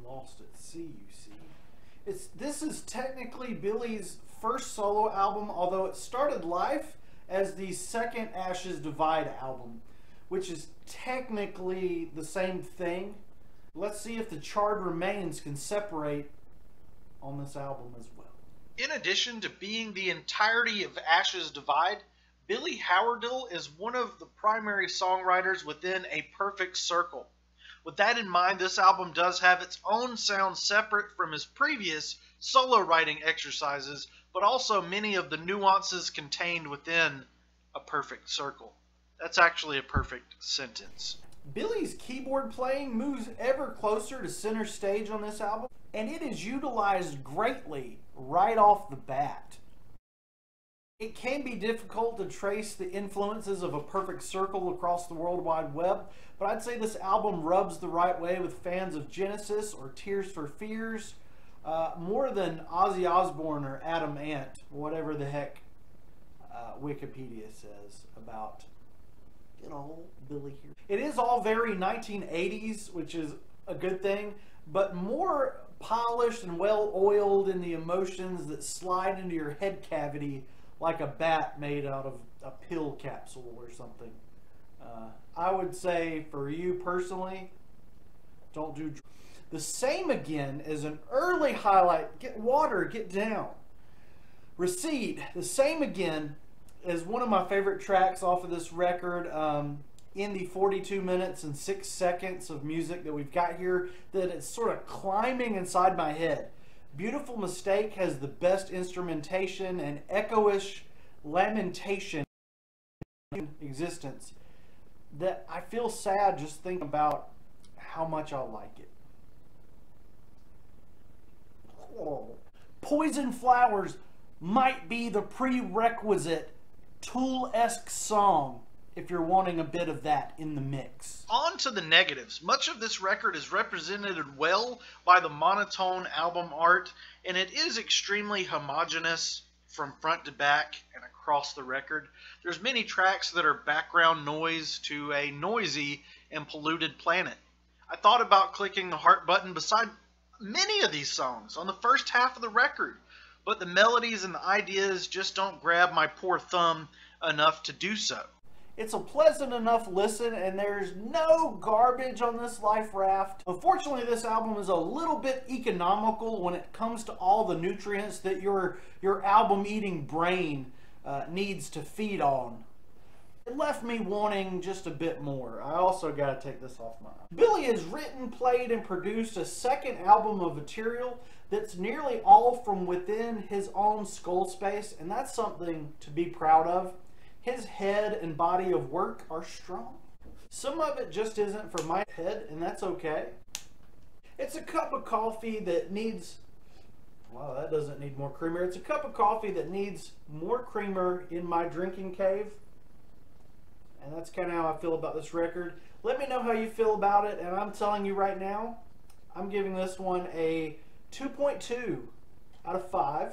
Lost at Sea, you see. This is technically Billy's first solo album, although it started life as the second Ashes Divide album, which is technically the same thing. Let's see if the Charred Remains can separate on this album as well. In addition to being the entirety of Ashes Divide, Billy Howerdel is one of the primary songwriters within A Perfect Circle. With that in mind, this album does have its own sound separate from his previous solo writing exercises, but also many of the nuances contained within A Perfect Circle. That's actually a perfect sentence. Billy's keyboard playing moves ever closer to center stage on this album, and it is utilized greatly right off the bat. It can be difficult to trace the influences of A Perfect Circle across the World Wide Web, but I'd say this album rubs the right way with fans of Genesis or Tears for Fears, more than Ozzy Osbourne or Adam Ant, whatever the heck Wikipedia says about good old Billy here. It is all very 1980s, which is a good thing, but more polished and well-oiled in the emotions that slide into your head cavity like a bat made out of a pill capsule or something. I would say for you personally, don't do The Same Again is an early highlight. Get water, get down. Recede, The Same Again is one of my favorite tracks off of this record. In the 42 minutes and 6 seconds of music that we've got here, that it's sort of climbing inside my head. Beautiful Mistake has the best instrumentation and echoish lamentation in existence that I feel sad just thinking about how much I like it. Poison Flowers might be the prerequisite Tool-esque song if you're wanting a bit of that in the mix. On to the negatives. Much of this record is represented well by the monotone album art, and it is extremely homogeneous from front to back and across the record. There's many tracks that are background noise to a noisy and polluted planet. I thought about clicking the heart button beside many of these songs on the first half of the record, but the melodies and the ideas just don't grab my poor thumb enough to do so. It's a pleasant enough listen, and there's no garbage on this life raft. Unfortunately, this album is a little bit economical when it comes to all the nutrients that your album-eating brain needs to feed on. It left me wanting just a bit more. I also got to take this off my arm. Billy has written, played, and produced a second album of material that's nearly all from within his own skull space, and that's something to be proud of. His head and body of work are strong. Some of it just isn't for my head, and that's okay. It's a cup of coffee that needs, well, that doesn't need more creamer. It's a cup of coffee that needs more creamer in my drinking cave. And that's kind of how I feel about this record. Let me know how you feel about it, and I'm telling you right now, I'm giving this one a 2.2 out of 5.